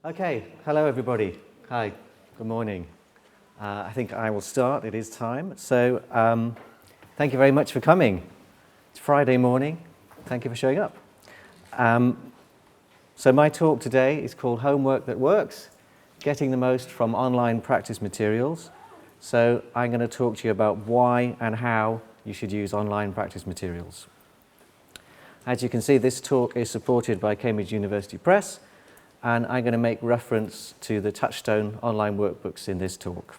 Okay, hello everybody. Hi, good morning. I think I will start, it is time. So, thank you very much for coming. It's Friday morning, thank you for showing up. So my talk today is called Homework That Works, Getting the Most from Online Practice Materials. So I'm going to talk to you about why and how you should use online practice materials. As you can see, this talk is supported by Cambridge University Press, and I'm going to make reference to the Touchstone online workbooks in this talk.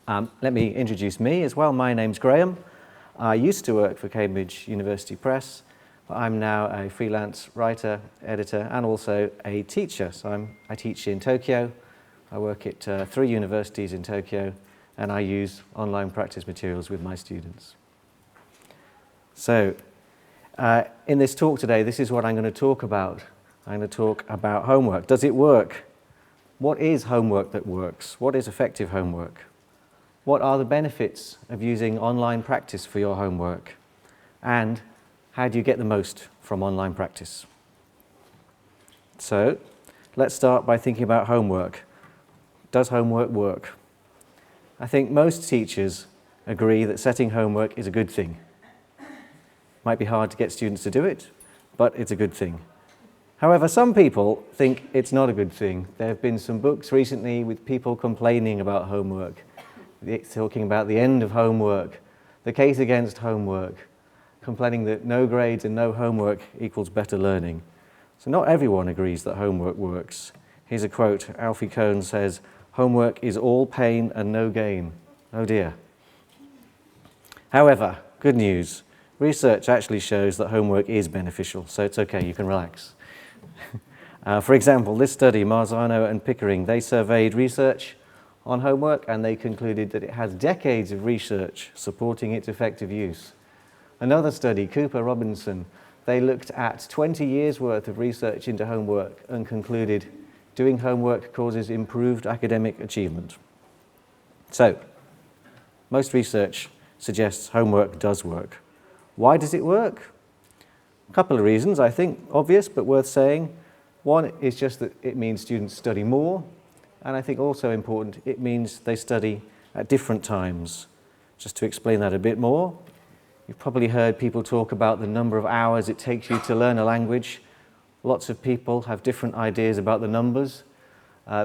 Let me introduce me as well. My name's Graham. I used to work for Cambridge University Press, but I'm now a freelance writer, editor, and also a teacher. So I teach in Tokyo. I work at 3 universities in Tokyo, and I use online practice materials with my students. So, in this talk today, this is what I'm going to talk about. I'm going to talk about homework. Does it work? What is homework that works? What is effective homework? What are the benefits of using online practice for your homework? And how do you get the most from online practice? So, let's start by thinking about homework. Does homework work? I think most teachers agree that setting homework is a good thing. Might be hard to get students to do it, but it's a good thing. However, some people think it's not a good thing. There have been some books recently with people complaining about homework, talking about the end of homework, the case against homework, complaining that no grades and no homework equals better learning. So not everyone agrees that homework works. Here's a quote. Alfie Kohn says, "Homework is all pain and no gain." Oh dear. However, good news. Research actually shows that homework is beneficial, so it's okay, you can relax. For example, this study, Marzano and Pickering, they surveyed research on homework and they concluded that it has decades of research supporting its effective use. Another study, Cooper Robinson, they looked at 20 years worth of research into homework and concluded doing homework causes improved academic achievement. So, most research suggests homework does work. Why does it work? A couple of reasons, I think, obvious but worth saying. One is just that it means students study more, and I think also important, it means they study at different times. Just to explain that a bit more, you've probably heard people talk about the number of hours it takes you to learn a language. Lots of people have different ideas about the numbers.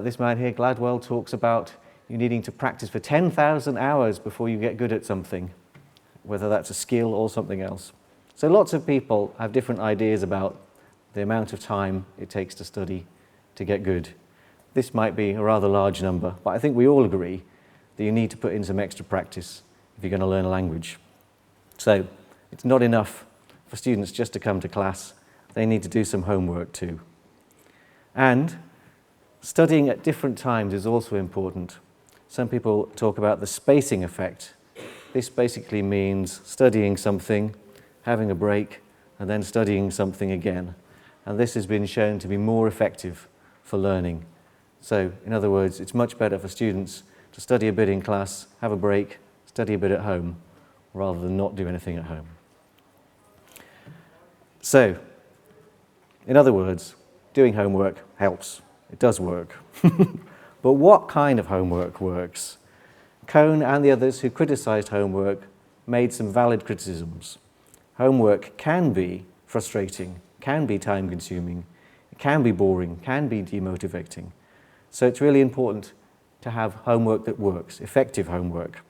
This man here, Gladwell, talks about you needing to practice for 10,000 hours before you get good at something, whether that's a skill or something else. So lots of people have different ideas about the amount of time it takes to study to get good. This might be a rather large number, but I think we all agree that you need to put in some extra practice if you're going to learn a language. So it's not enough for students just to come to class. They need to do some homework too. And studying at different times is also important. Some people talk about the spacing effect. This basically means studying something, having a break, and then studying something again. And this has been shown to be more effective for learning. So, in other words, it's much better for students to study a bit in class, have a break, study a bit at home, rather than not do anything at home. So, in other words, doing homework helps. It does work. But what kind of homework works? Kohn and the others who criticized homework made some valid criticisms. Homework can be frustrating, can be time-consuming, it can be boring, can be demotivating. So it's really important to have homework that works, effective homework.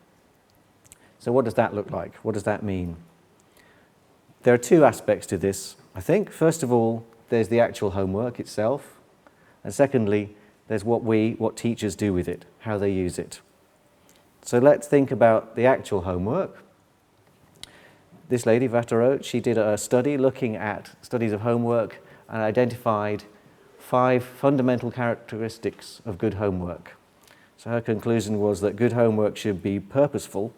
So what does that look like? What does that mean? There are 2 aspects to this, I think. First of all, there's the actual homework itself. And secondly, there's what teachers do with it, how they use it. So let's think about the actual homework. This lady, Vatterot, she did a study looking at studies of homework and identified 5 fundamental characteristics of good homework. So her conclusion was that good homework should be purposeful,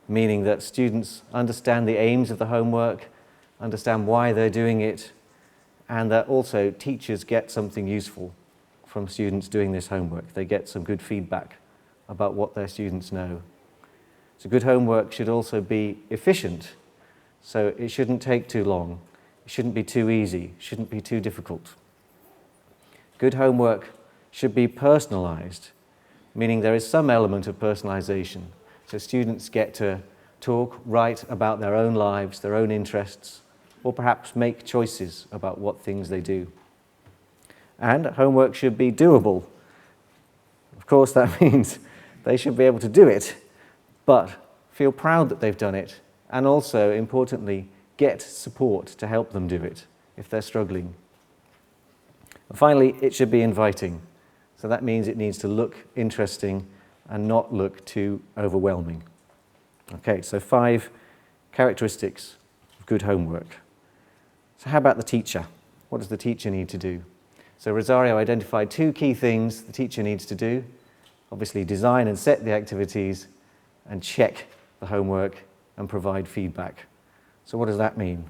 meaning that students understand the aims of the homework, understand why they're doing it, and that also teachers get something useful from students doing this homework. They get some good feedback about what their students know. So good homework should also be efficient. So it shouldn't take too long. It shouldn't be too easy. It shouldn't be too difficult. Good homework should be personalised, meaning there is some element of personalisation. So students get to talk, write about their own lives, their own interests, or perhaps make choices about what things they do. And homework should be doable. Of course, that means they should be able to do it, but feel proud that they've done it, and also, importantly, get support to help them do it if they're struggling. And finally, it should be inviting. So that means it needs to look interesting and not look too overwhelming. Okay, so 5 characteristics of good homework. So how about the teacher? What does the teacher need to do? So Rosario identified 2 key things the teacher needs to do. Obviously, design and set the activities, and check the homework and provide feedback. So what does that mean?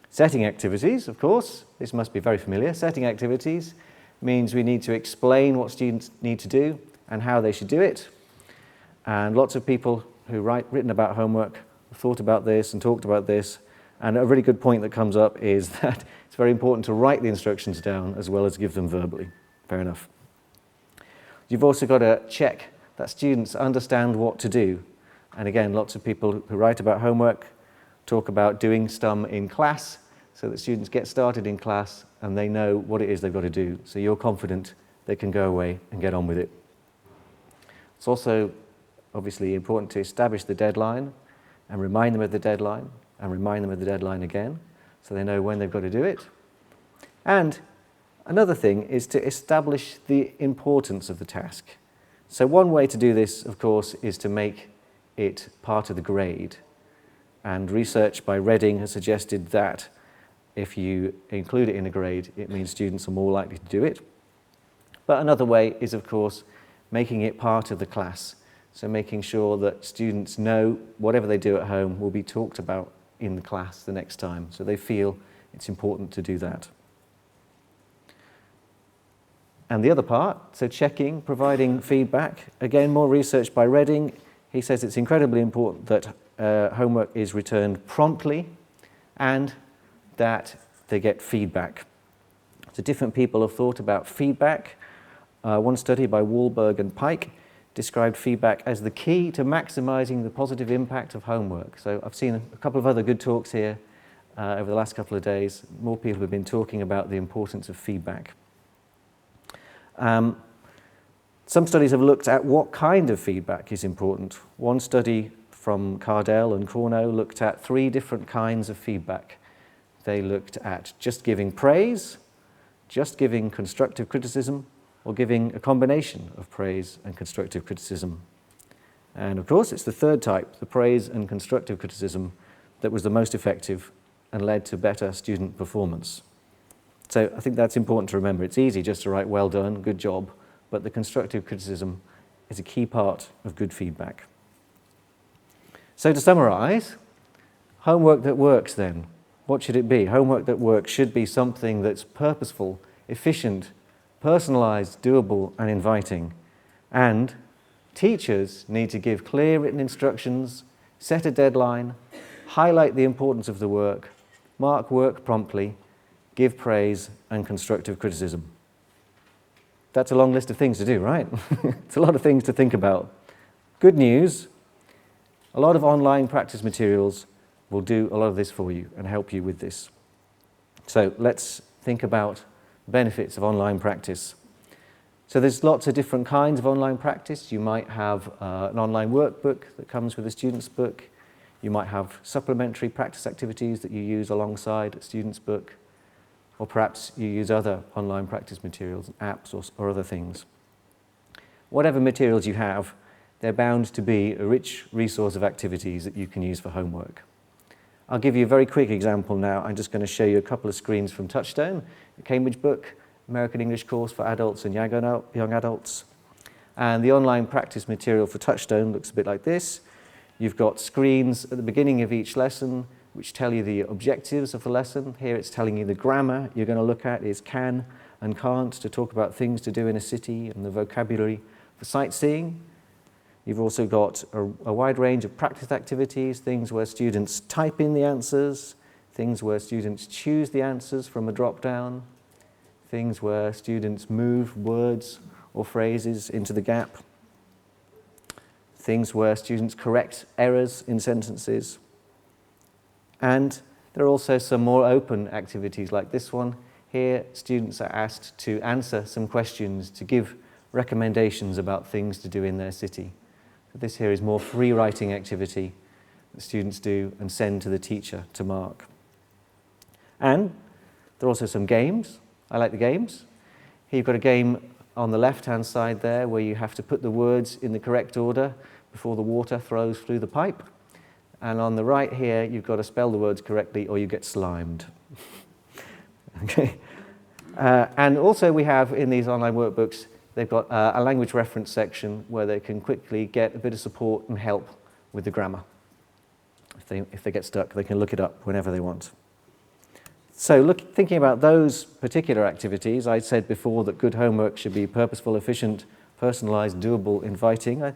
Setting activities, of course, this must be very familiar. Setting activities means we need to explain what students need to do and how they should do it. And lots of people who written about homework have thought about this and talked about this. And a really good point that comes up is that it's very important to write the instructions down as well as give them verbally. Fair enough. You've also got to check that students understand what to do. And again, lots of people who write about homework talk about doing STUM in class so that students get started in class and they know what it is they've got to do. So you're confident they can go away and get on with it. It's also obviously important to establish the deadline and remind them of the deadline and remind them of the deadline again so they know when they've got to do it. And another thing is to establish the importance of the task. So one way to do this, of course, is to make it part of the grade. And research by Reading has suggested that if you include it in a grade, it means students are more likely to do it. But another way is, of course, making it part of the class. So making sure that students know whatever they do at home will be talked about in the class the next time. So they feel it's important to do that. And the other part, so checking, providing feedback. Again, more research by Reading. He says it's incredibly important that homework is returned promptly and that they get feedback. So different people have thought about feedback. One study by Wahlberg and Pike described feedback as the key to maximizing the positive impact of homework. So I've seen a couple of other good talks here over the last couple of days. More people have been talking about the importance of feedback. Some studies have looked at what kind of feedback is important. One study from Cardell and Corno looked at 3 different kinds of feedback. They looked at just giving praise, just giving constructive criticism, or giving a combination of praise and constructive criticism. And of course, it's the third type, the praise and constructive criticism, that was the most effective and led to better student performance. So I think that's important to remember. It's easy just to write well done, good job, but the constructive criticism is a key part of good feedback. So to summarize, homework that works then, what should it be? Homework that works should be something that's purposeful, efficient, personalized, doable, and inviting. And teachers need to give clear written instructions, set a deadline, highlight the importance of the work, mark work promptly, give praise and constructive criticism. That's a long list of things to do, right? It's a lot of things to think about. Good news, a lot of online practice materials will do a lot of this for you and help you with this. So let's think about benefits of online practice. So there's lots of different kinds of online practice. You might have an online workbook that comes with a student's book. You might have supplementary practice activities that you use alongside a student's book. Or perhaps you use other online practice materials, apps or other things. Whatever materials you have, they're bound to be a rich resource of activities that you can use for homework. I'll give you a very quick example now. I'm just going to show you a couple of screens from Touchstone, a Cambridge book, American English course for adults and young adults. And the online practice material for Touchstone looks a bit like this. You've got screens at the beginning of each lesson which tell you the objectives of the lesson. Here it's telling you the grammar you're going to look at is can and can't, to talk about things to do in a city, and the vocabulary for sightseeing. You've also got a wide range of practice activities, things where students type in the answers, things where students choose the answers from a drop-down, things where students move words or phrases into the gap, things where students correct errors in sentences, and there are also some more open activities like this one. Here, students are asked to answer some questions to give recommendations about things to do in their city. So this here is more free writing activity that students do and send to the teacher to mark. And there are also some games. I like the games. Here you've got a game on the left-hand side there where you have to put the words in the correct order before the water flows through the pipe. And on the right here, you've got to spell the words correctly or you get slimed. Okay. And also we have in these online workbooks, they've got a language reference section where they can quickly get a bit of support and help with the grammar. If they get stuck, they can look it up whenever they want. So thinking about those particular activities, I said before that good homework should be purposeful, efficient, personalised, doable, inviting. I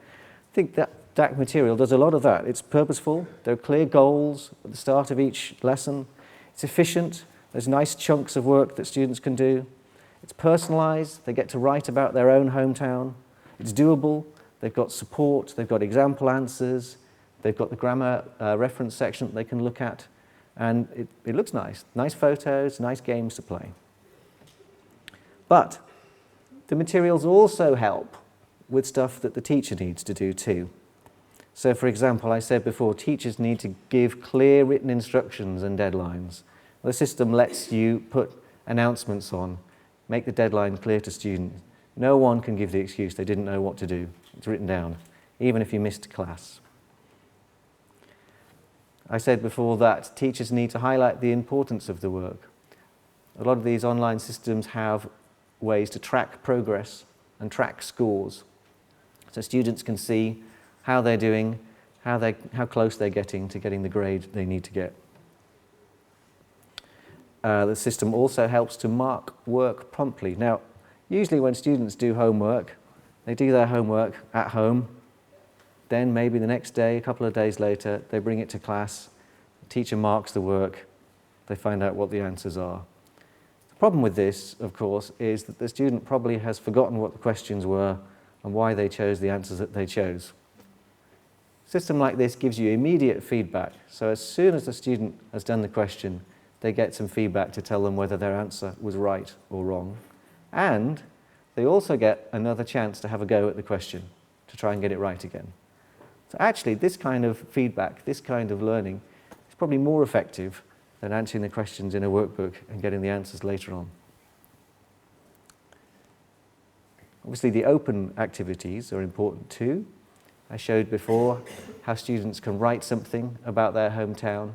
think that DAC material does a lot of that. It's purposeful, there are clear goals at the start of each lesson. It's efficient, there's nice chunks of work that students can do. It's personalised, they get to write about their own hometown. It's doable, they've got support, they've got example answers, they've got the grammar reference section that they can look at. And it looks nice. Nice photos, nice games to play. But the materials also help with stuff that the teacher needs to do too. So for example, I said before, teachers need to give clear written instructions and deadlines. The system lets you put announcements on, make the deadline clear to students. No one can give the excuse they didn't know what to do. It's written down, even if you missed class. I said before that teachers need to highlight the importance of the work. A lot of these online systems have ways to track progress and track scores. So students can see how they're doing, how close they're getting to getting the grade they need to get. The system also helps to mark work promptly. Now, usually when students do homework, they do their homework at home. Then maybe the next day, a couple of days later, they bring it to class, the teacher marks the work, they find out what the answers are. The problem with this, of course, is that the student probably has forgotten what the questions were and why they chose the answers that they chose. A system like this gives you immediate feedback. So as soon as the student has done the question, they get some feedback to tell them whether their answer was right or wrong. And they also get another chance to have a go at the question to try and get it right again. So actually, this kind of feedback, this kind of learning is probably more effective than answering the questions in a workbook and getting the answers later on. Obviously, the open activities are important too. I showed before how students can write something about their hometown,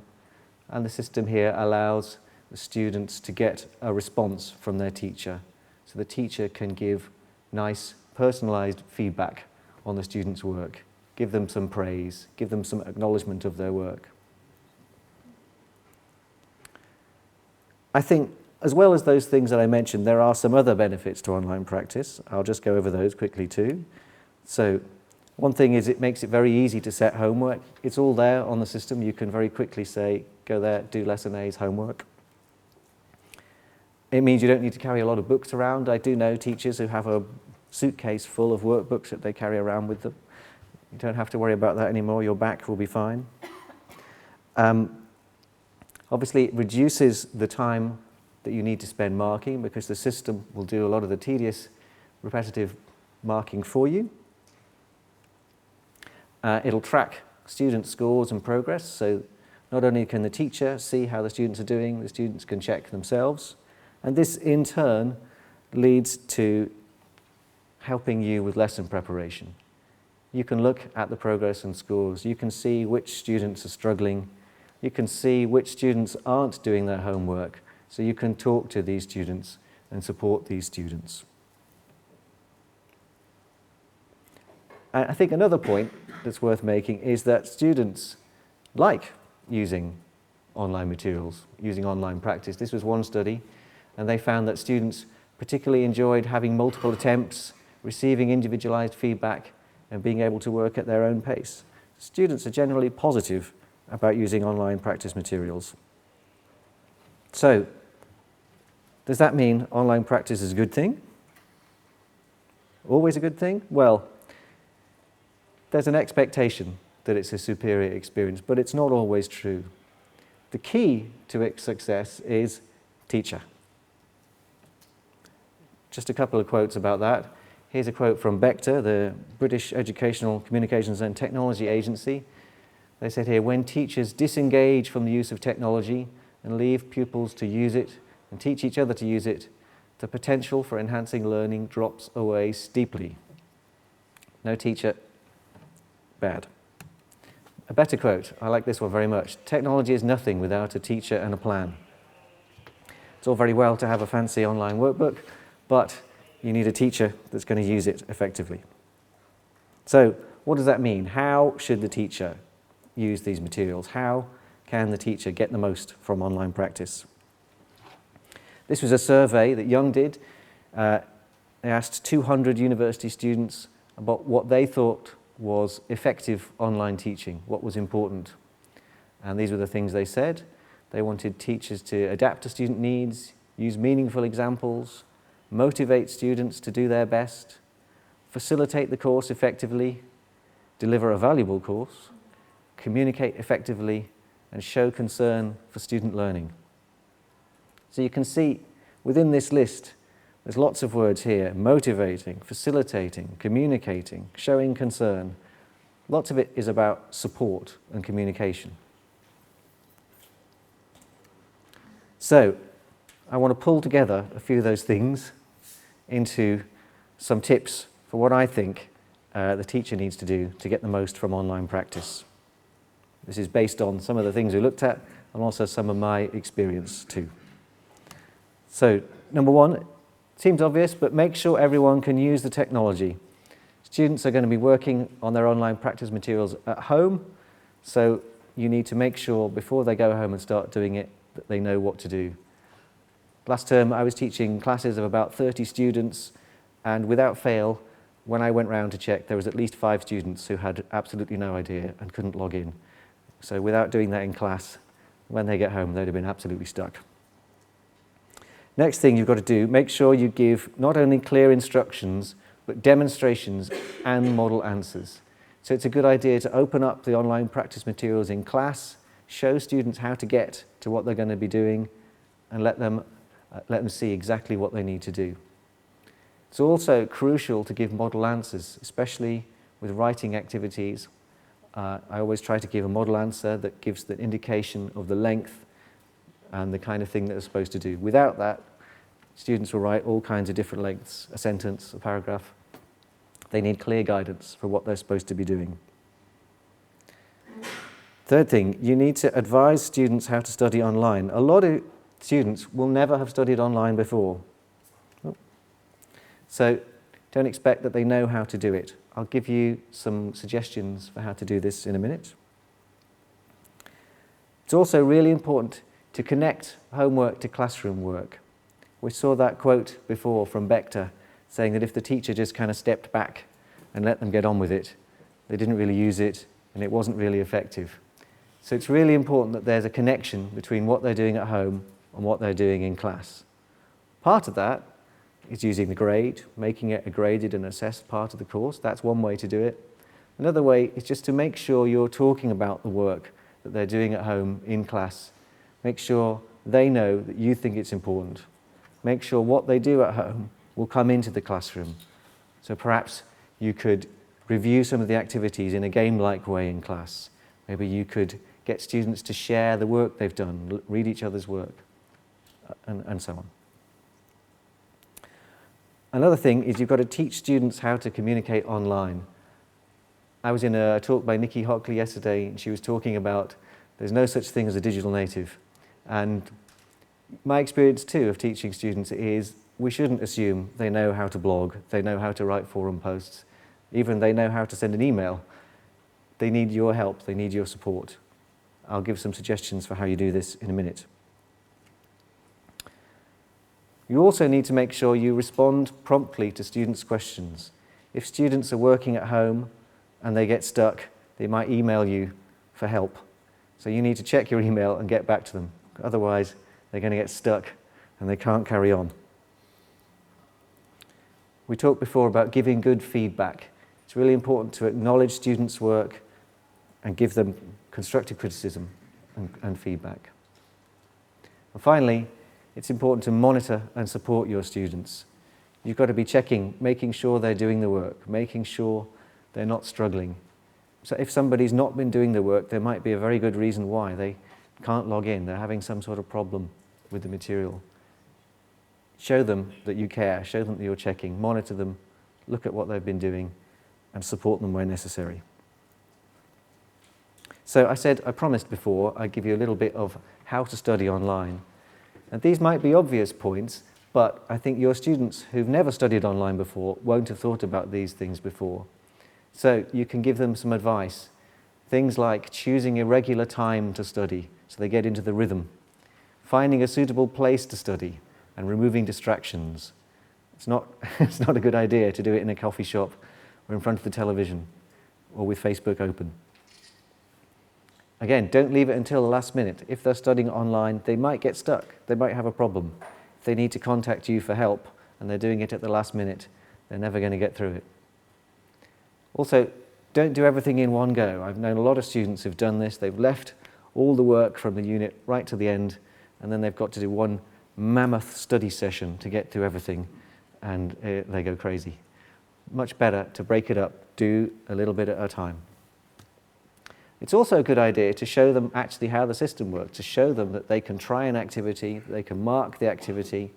and the system here allows the students to get a response from their teacher. So the teacher can give nice, personalised feedback on the student's work, give them some praise, give them some acknowledgement of their work. I think, as well as those things that I mentioned, there are some other benefits to online practice. I'll just go over those quickly too. So, one thing is it makes it very easy to set homework. It's all there on the system. You can very quickly say, go there, do lesson A's homework. It means you don't need to carry a lot of books around. I do know teachers who have a suitcase full of workbooks that they carry around with them. You don't have to worry about that anymore. Your back will be fine. Obviously, it reduces the time that you need to spend marking because the system will do a lot of the tedious, repetitive marking for you. It'll track student scores and progress, so not only can the teacher see how the students are doing, the students can check themselves. And this, in turn, leads to helping you with lesson preparation. You can look at the progress and scores. You can see which students are struggling. You can see which students aren't doing their homework. So you can talk to these students and support these students. And I think another point that's worth making is that students like using online materials, using online practice. This was one study, and they found that students particularly enjoyed having multiple attempts, receiving individualized feedback, and being able to work at their own pace. Students are generally positive about using online practice materials. So, Does that mean online practice is a good thing? Always a good thing? Well, there's an expectation that it's a superior experience, but it's not always true. The key to its success is teacher. Just a couple of quotes about that. Here's a quote from Bector, the British Educational Communications and Technology Agency. They said here, when teachers disengage from the use of technology and leave pupils to use it and teach each other to use it, the potential for enhancing learning drops away steeply. No teacher, bad. A better quote, I like this one very much. Technology is nothing without a teacher and a plan. It's all very well to have a fancy online workbook, but you need a teacher that's going to use it effectively. So, what does that mean? How should the teacher use these materials? How can the teacher get the most from online practice? This was a survey that Young did. They asked 200 university students about what they thought was effective online teaching, what was important. And these were the things they said. They wanted teachers to adapt to student needs, use meaningful examples, motivate students to do their best, facilitate the course effectively, deliver a valuable course, communicate effectively, and show concern for student learning. So you can see within this list, there's lots of words here: motivating, facilitating, communicating, showing concern. Lots of it is about support and communication. So I want to pull together a few of those things into some tips for what I think the teacher needs to do to get the most from online practice. This is based on some of the things we looked at and also some of my experience too. So, number one, seems obvious, but make sure everyone can use the technology. Students are going to be working on their online practice materials at home, so you need to make sure before they go home and start doing it that they know what to do. Last term I was teaching classes of about 30 students, and without fail, when I went round to check, there was at least 5 students who had absolutely no idea and couldn't log in. So without doing that in class, when they get home, they'd have been absolutely stuck. Next thing you've got to do, make sure you give not only clear instructions, but demonstrations and model answers. So it's a good idea to open up the online practice materials in class, show students how to get to what they're going to be doing, and let them see exactly what they need to do. It's also crucial to give model answers, especially with writing activities. I always try to give a model answer that gives the indication of the length and the kind of thing that they're supposed to do. Without that, students will write all kinds of different lengths, a sentence, a paragraph. They need clear guidance for what they're supposed to be doing. Third thing, you need to advise students how to study online. A lot of students will never have studied online before. So don't expect that they know how to do it. I'll give you some suggestions for how to do this in a minute. It's also really important to connect homework to classroom work. We saw that quote before from Bector saying that if the teacher just kind of stepped back and let them get on with it, they didn't really use it and it wasn't really effective. So it's really important that there's a connection between what they're doing at home and what they're doing in class. Part of that is using the grade, making it a graded and assessed part of the course. That's one way to do it. Another way is just to make sure you're talking about the work that they're doing at home in class. Make sure they know that you think it's important. Make sure what they do at home will come into the classroom. So perhaps you could review some of the activities in a game-like way in class. Maybe you could get students to share the work they've done, read each other's work, and so on. Another thing is you've got to teach students how to communicate online. I was in a talk by Nikki Hockley yesterday, and she was talking about there's no such thing as a digital native. And my experience too of teaching students is we shouldn't assume they know how to blog, they know how to write forum posts, even they know how to send an email. They need your help, they need your support. I'll give some suggestions for how you do this in a minute. You also need to make sure you respond promptly to students' questions. If students are working at home and they get stuck, they might email you for help. So you need to check your email and get back to them. Otherwise, they're going to get stuck and they can't carry on. We talked before about giving good feedback. It's really important to acknowledge students' work and give them constructive criticism and feedback. And finally, it's important to monitor and support your students. You've got to be checking, making sure they're doing the work, making sure they're not struggling. So if somebody's not been doing the work, there might be a very good reason why they can't log in. They're having some sort of problem with the material. Show them that you care, show them that you're checking, monitor them, look at what they've been doing, and support them where necessary. So I promised before I'd give you a little bit of how to study online. And these might be obvious points, but I think your students who've never studied online before won't have thought about these things before. So you can give them some advice. Things like choosing a regular time to study so they get into the rhythm, finding a suitable place to study, and removing distractions. It's not a good idea to do it in a coffee shop or in front of the television or with Facebook open. Again, don't leave it until the last minute. If they're studying online, they might get stuck. They might have a problem. If they need to contact you for help and they're doing it at the last minute, they're never going to get through it. Also, don't do everything in one go. I've known a lot of students who've done this. They've left all the work from the unit right to the end, and then they've got to do one mammoth study session to get through everything, and they go crazy. Much better to break it up, do a little bit at a time. It's also a good idea to show them actually how the system works, to show them that they can try an activity, they can mark the activity,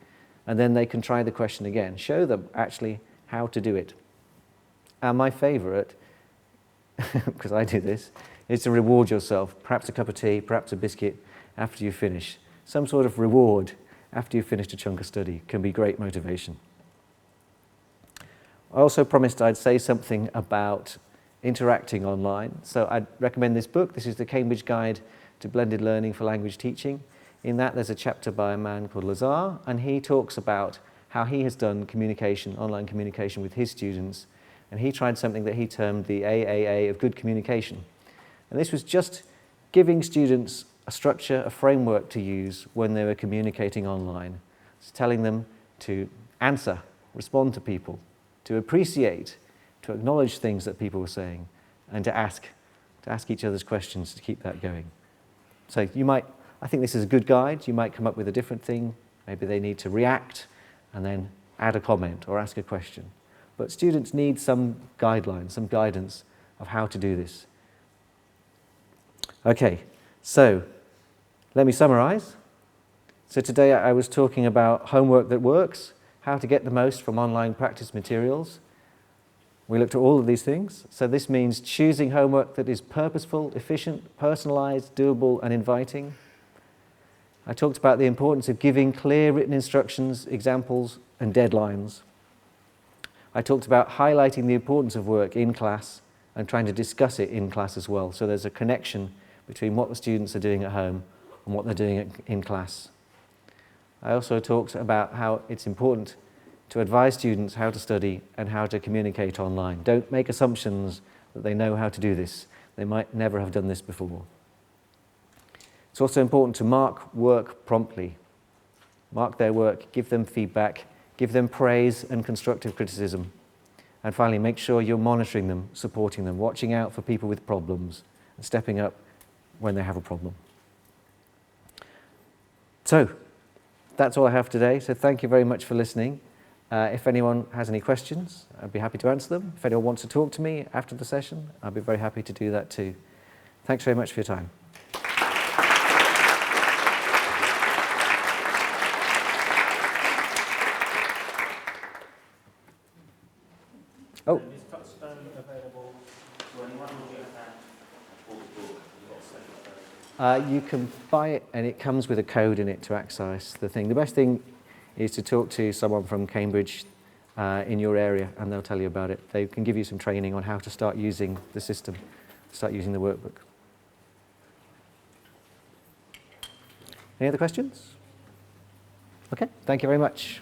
and then they can try the question again. Show them actually how to do it. And my favourite, because I do this, is to reward yourself. Perhaps a cup of tea, perhaps a biscuit after you finish. Some sort of reward after you've finished a chunk of study can be great motivation. I also promised I'd say something about interacting online. So I'd recommend this book. This is the Cambridge Guide to Blended Learning for Language Teaching. In that there's a chapter by a man called Lazar, and he talks about how he has done communication, online communication with his students, and he tried something that he termed the AAA of good communication. And this was just giving students a structure, a framework to use when they were communicating online. It's telling them to answer, respond to people, to appreciate, to acknowledge things that people were saying, and to ask each other's questions to keep that going. So I think this is a good guide. You might come up with a different thing. Maybe they need to react and then add a comment or ask a question. But students need some guidelines, some guidance of how to do this. Okay, so let me summarize. So today I was talking about homework that works, how to get the most from online practice materials. We looked at all of these things. So this means choosing homework that is purposeful, efficient, personalized, doable, and inviting. I talked about the importance of giving clear written instructions, examples, and deadlines. I talked about highlighting the importance of work in class and trying to discuss it in class as well. So there's a connection between what the students are doing at home and what they're doing in class. I also talked about how it's important to advise students how to study and how to communicate online. Don't make assumptions that they know how to do this. They might never have done this before. It's also important to mark work promptly. Mark their work, give them feedback, give them praise and constructive criticism. And finally, make sure you're monitoring them, supporting them, watching out for people with problems, and stepping up when they have a problem. So, that's all I have today. So thank you very much for listening. If anyone has any questions, I'd be happy to answer them. If anyone wants to talk to me after the session, I'd be very happy to do that too. Thanks very much for your time. Oh. Is Touchstone available to anyone, or do you have to You can buy it, and it comes with a code in it to access the thing. The best thing is to talk to someone from Cambridge in your area, and they'll tell you about it. They can give you some training on how to start using the system, start using the workbook. Any other questions? Okay, thank you very much.